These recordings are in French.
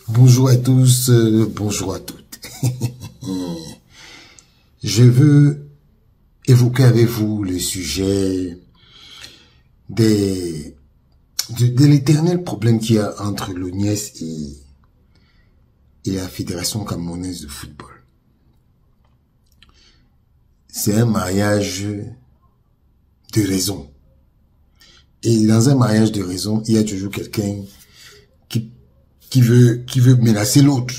Bonjour à tous, bonjour à toutes. Je veux évoquer avec vous le sujet de l'éternel problème qu'il y a entre l'ONIES et la Fédération camerounaise de football. C'est un mariage de raison. Et dans un mariage de raison, il y a toujours quelqu'un qui veut menacer l'autre.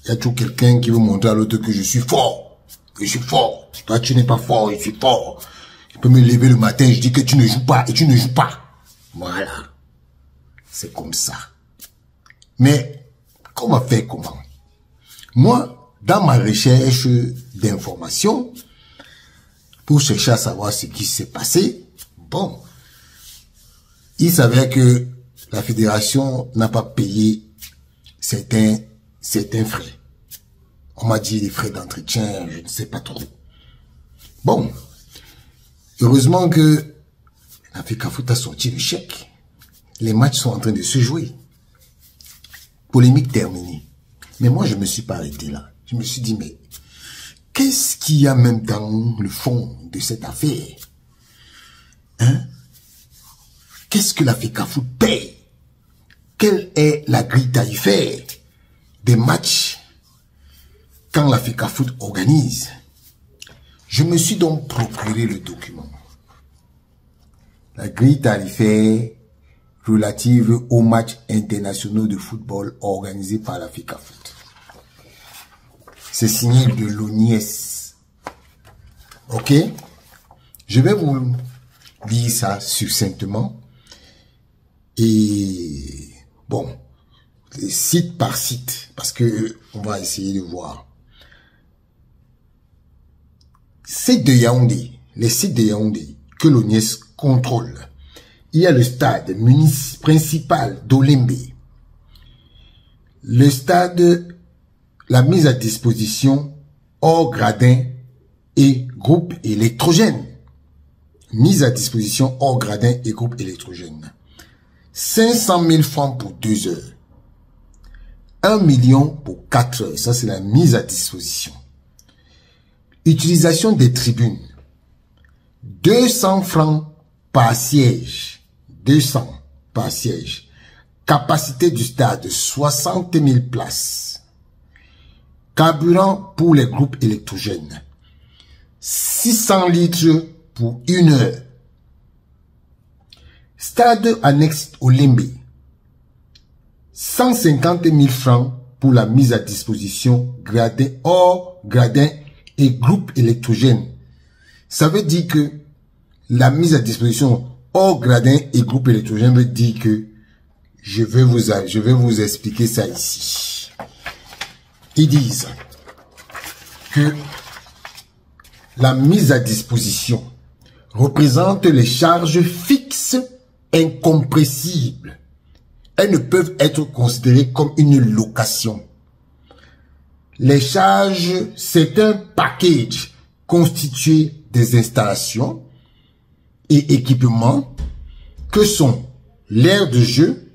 Il y a toujours quelqu'un qui veut montrer à l'autre que je suis fort. Que je suis fort. Toi, tu n'es pas fort, je suis fort. Je peux me lever le matin, je dis que tu ne joues pas et tu ne joues pas. Voilà. C'est comme ça. Mais, comment faire comment? Moi, dans ma recherche d'informations, pour chercher à savoir ce qui s'est passé, bon, il s'avère que la fédération n'a pas payé certains frais. On m'a dit des frais d'entretien, je ne sais pas trop. Bon, heureusement que la FECAFOOT a sorti le chèque. Les matchs sont en train de se jouer. Polémique terminée. Mais moi, je ne me suis pas arrêté là. Je me suis dit, mais qu'est-ce qu'il y a même dans le fond de cette affaire? Hein? Qu'est-ce que la FECAFOOT paye? Quelle est la grille tarifaire des matchs quand la FECAFOOT organise? Je me suis donc procuré le document. La grille tarifaire relative aux matchs internationaux de football organisés par la FECAFOOT. C'est signé de l'ONIES. Ok? Je vais vous lire ça succinctement. Et bon, site par site, parce que on va essayer de voir. Site de Yaoundé, les sites de Yaoundé que l'ONIES contrôle. Il y a le stade principal d'Olembe, le stade, la mise à disposition hors gradin et groupe électrogène. Mise à disposition hors gradin et groupe électrogène. 500 000 francs pour 2 heures. 1 million pour 4 heures. Ça, c'est la mise à disposition. Utilisation des tribunes. 200 francs par siège. 200 par siège. Capacité du stade, 60 000 places. Carburant pour les groupes électrogènes. 600 litres pour 1 heure. Stade annexe Olembe. 150 000 francs pour la mise à disposition gradin hors gradin et groupe électrogène. Ça veut dire que la mise à disposition hors gradin et groupe électrogène veut dire que je vais vous expliquer ça ici. Ils disent que la mise à disposition représente les charges fixes incompressibles. Elles ne peuvent être considérées comme une location. Les charges, c'est un package constitué des installations et équipements que sont l'aire de jeu,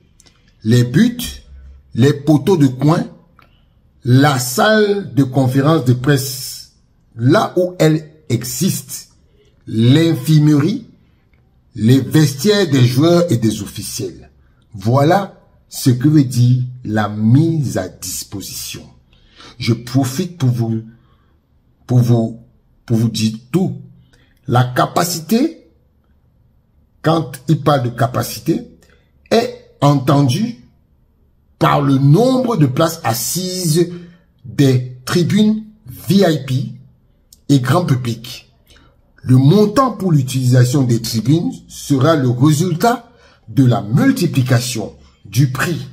les buts, les poteaux de coin, la salle de conférence de presse, là où elle existe, l'infirmerie, les vestiaires des joueurs et des officiels. Voilà ce que veut dire la mise à disposition. Je profite pour vous dire tout. La capacité, quand il parle de capacité, est entendue par le nombre de places assises des tribunes VIP et grand public. Le montant pour l'utilisation des tribunes sera le résultat de la multiplication du prix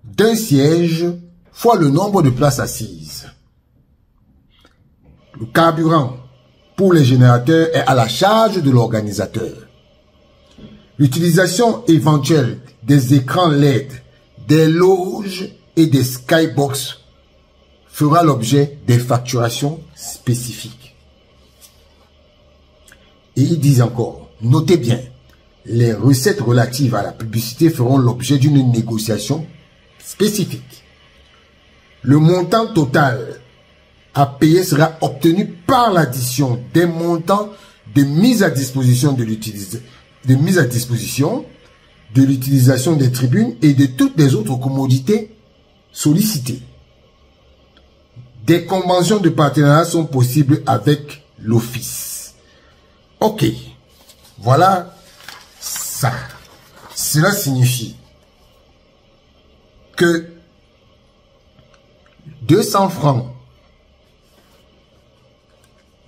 d'un siège fois le nombre de places assises. Le carburant pour les générateurs est à la charge de l'organisateur. L'utilisation éventuelle des écrans LED, des loges et des skybox fera l'objet des facturations spécifiques. Et ils disent encore, notez bien, les recettes relatives à la publicité feront l'objet d'une négociation spécifique. Le montant total à payer sera obtenu par l'addition des montants de mise à disposition de l'utilisation des tribunes et de toutes les autres commodités sollicitées. Des conventions de partenariat sont possibles avec l'office. Ok, voilà ça. Cela signifie que 200 francs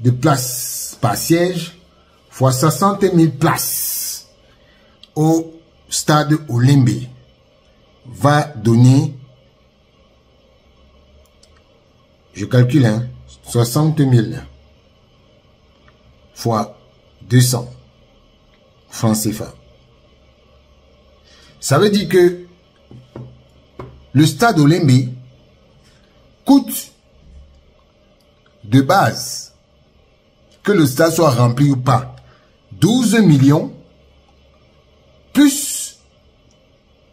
de places par siège fois 60 000 places au stade Olembe va donner, je calcule, 60 000 fois 200 francs CFA. Ça veut dire que le stade Olembe coûte de base, que le stade soit rempli ou pas, 12 millions plus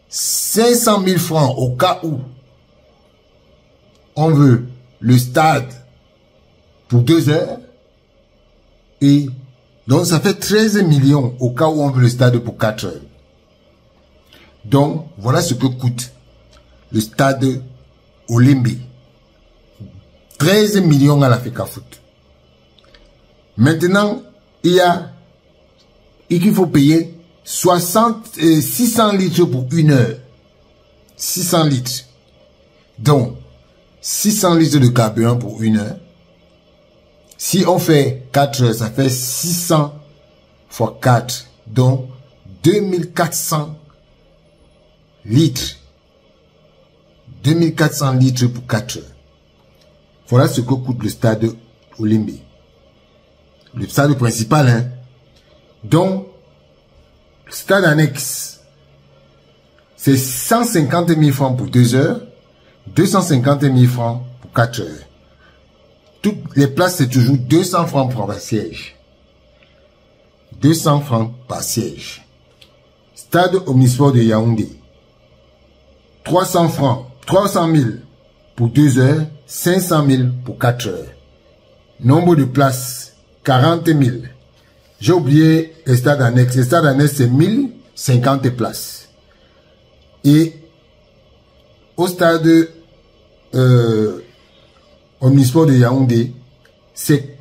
500 000 francs au cas où on veut le stade pour 2 heures, et donc ça fait 13 millions au cas où on veut le stade pour 4 heures. Donc voilà ce que coûte le stade Olembe. 13 millions à la FECAFOOT. Maintenant, il faut payer 600 litres pour 1 heure. 600 litres. Donc, 600 litres de carburant pour 1 heure. Si on fait 4 heures, ça fait 600 fois 4. Donc, 2400 litres. 2400 litres pour 4 heures. Voilà ce que coûte le stade Olembe. Le stade principal, hein. Donc, le stade annexe, c'est 150 000 francs pour 2 heures, 250 000 francs pour 4 heures. Toutes les places, c'est toujours 200 francs par siège. 200 francs par siège. Stade Omnisport de Yaoundé, 300 francs, 300 000 pour 2 heures, 500 000 pour 4 heures. Nombre de places, 40 000. J'ai oublié les stades annexes. Les stades annexes, c'est 1050 places. Et au stade Omnisport de Yaoundé, c'est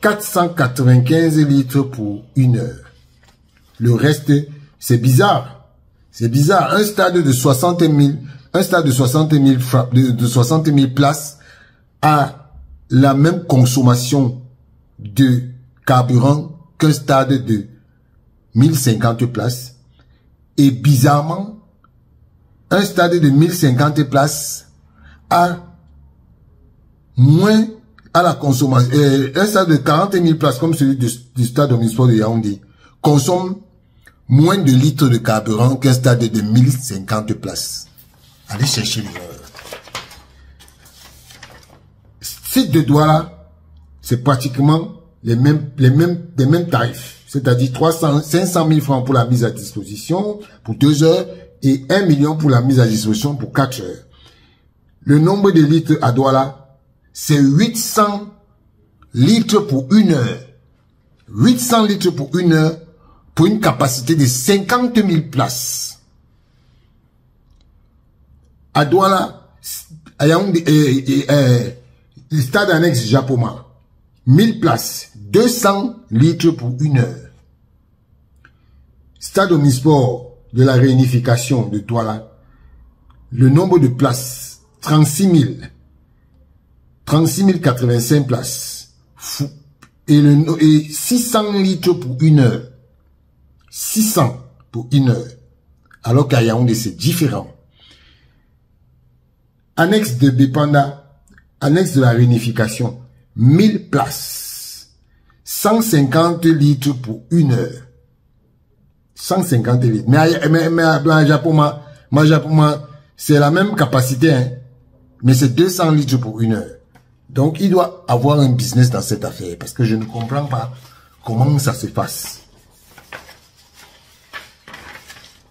495 litres pour 1 heure. Le reste, c'est bizarre. C'est bizarre. Un stade de 60 000, de 60 000 places a la même consommation de carburant qu'un stade de 1050 places. Et bizarrement, un stade de 1050 places a moins à la consommation. Un stade de 40 000 places comme celui du stade Omnisport de Yaoundé consomme moins de litres de carburant qu'un stade de 1050 places. Allez chercher l'erreur. Site de Douala, c'est pratiquement les mêmes tarifs. C'est-à-dire 500 000 francs pour la mise à disposition pour 2 heures et 1 million pour la mise à disposition pour 4 heures. Le nombre de litres à Douala, c'est 800 litres pour 1 heure. 800 litres pour 1 heure pour une capacité de 50 000 places. À Douala, à Yaoundé, le stade annexe Japoma, 1000 places, 200 litres pour 1 heure. Stade Omnisport de la réunification de Douala, le nombre de places, 36 000. 36 085 places. Et 600 litres pour 1 heure. 600 pour 1 heure. Alors qu'à Yaoundé, c'est différent. Annexe de Bépanda, annexe de la réunification, 1000 places. 150 litres pour 1 heure. 150 litres. Mais à Japoma, c'est la même capacité, hein. Mais c'est 200 litres pour 1 heure. Donc, il doit avoir un business dans cette affaire. Parce que je ne comprends pas comment ça se passe.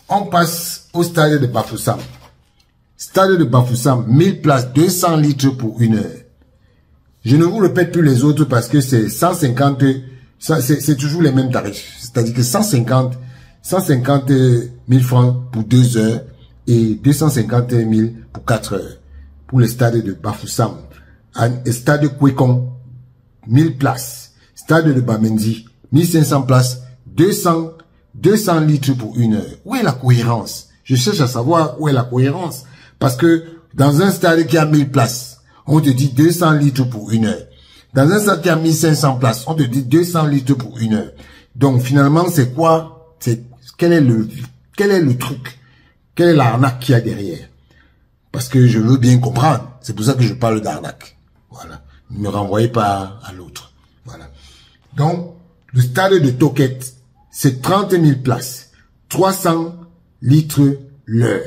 On passe au stade de Bafoussam. Stade de Bafoussam, 1000 places, 200 litres pour 1 heure. Je ne vous répète plus les autres parce que c'est 150, c'est toujours les mêmes tarifs. C'est-à-dire que 150 000 francs pour 2 heures et 250 000 pour 4 heures. Pour le stade de Bafoussam. Stade de Kwekong, 1000 places. Stade de Bamendi, 1500 places, 200 litres pour 1 heure. Où est la cohérence? Je cherche à savoir où est la cohérence. Parce que dans un stade qui a 1000 places, on te dit 200 litres pour 1 heure. Dans un stade qui a 1500 places, on te dit 200 litres pour 1 heure. Donc finalement, c'est quoi? Quel est le truc? Quelle est l'arnaque qu'il y a derrière? Parce que je veux bien comprendre. C'est pour ça que je parle d'arnaque. Voilà. Ne me renvoyez pas à l'autre. Voilà. Donc, le stade de Toquette, c'est 30 000 places. 300 litres l'heure.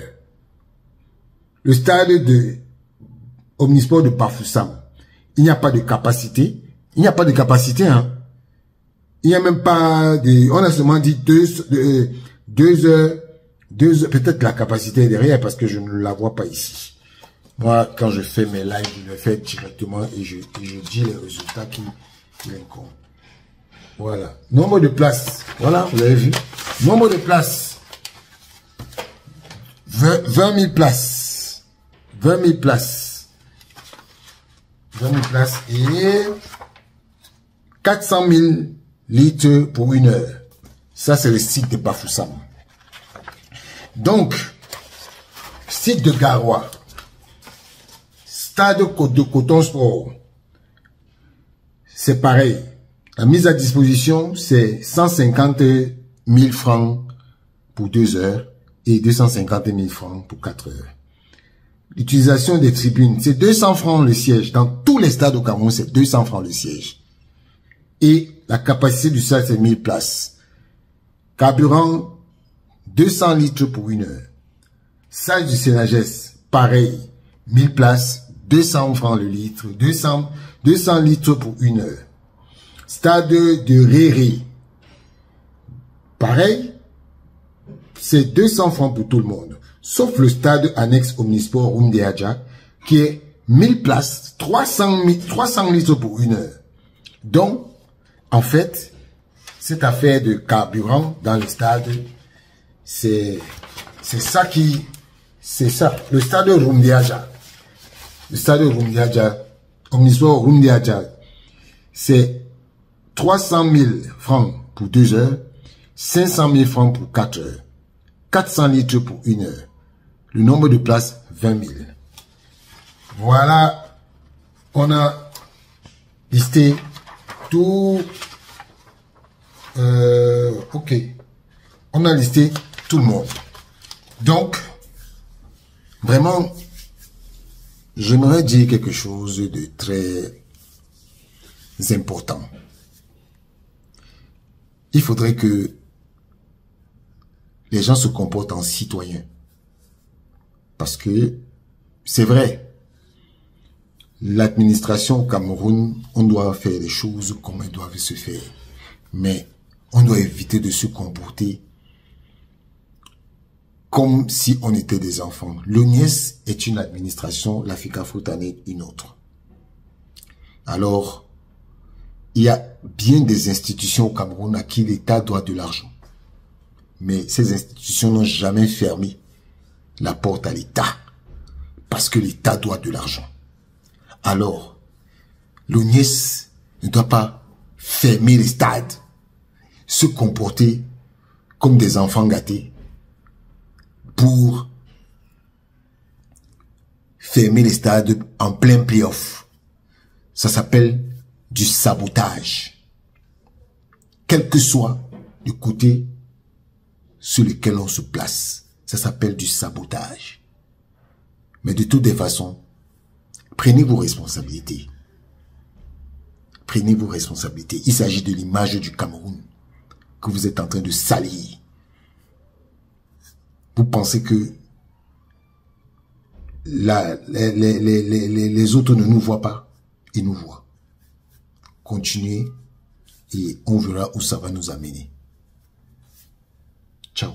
Le stade de Omnisport de Bafoussam, il n'y a pas de capacité. Il n'y a pas de capacité, hein. Il n'y a même pas de... On a seulement dit 2 heures, peut-être la capacité est derrière parce que je ne la vois pas ici. Moi, quand je fais mes lives, je le fais directement et je dis les résultats qui comptent. Voilà. Nombre de places. Voilà, vous avez vu. Nombre de places. 20 000 places. 20 000 places. 20 000 places et 400 000 litres pour 1 heure. Ça, c'est le site de Bafoussam. Donc, site de Garoua, stade de Coton Sport, c'est pareil. La mise à disposition, c'est 150 000 francs pour 2 heures et 250 000 francs pour 4 heures. L'utilisation des tribunes, c'est 200 francs le siège. Dans tous les stades au Cameroun, c'est 200 francs le siège. Et la capacité du stade, c'est 1000 places. Carburant, 200 litres pour 1 heure. Salle du Sénagès, pareil. 1000 places, 200 francs le litre. 200 litres pour 1 heure. Stade de Réré, pareil. C'est 200 francs pour tout le monde. Sauf le stade annexe Omnisport Rumdeadja, qui est 1000 places, 300 litres pour 1 heure. Donc, en fait, cette affaire de carburant dans le stade, c'est ça qui... C'est ça. Le stade Rumdeadja. Le stade Rumdeadja, Omnisport Rumdeadja, c'est 300 000 francs pour 2 heures, 500 000 francs pour 4 heures, 400 litres pour 1 heure. Le nombre de places, 20 000. Voilà, on a listé tout. Ok, on a listé tout le monde. Donc, vraiment, j'aimerais dire quelque chose de très important. Il faudrait que les gens se comportent en citoyens. Parce que, c'est vrai, l'administration au Cameroun, on doit faire les choses comme elles doivent se faire. Mais on doit éviter de se comporter comme si on était des enfants. L'ONIES est une administration, la FICAFROUT en est une autre. Alors, il y a bien des institutions au Cameroun à qui l'État doit de l'argent. Mais ces institutions n'ont jamais fermé la porte à l'État, parce que l'État doit de l'argent. Alors, l'ONIES ne doit pas fermer les stades, se comporter comme des enfants gâtés pour fermer les stades en plein play-off. Ça s'appelle du sabotage. Quel que soit le côté sur lequel on se place. Ça s'appelle du sabotage. Mais de toutes les façons, prenez vos responsabilités. Prenez vos responsabilités. Il s'agit de l'image du Cameroun que vous êtes en train de salir. Vous pensez que les autres ne nous voient pas? Ils nous voient. Continuez et on verra où ça va nous amener. Ciao.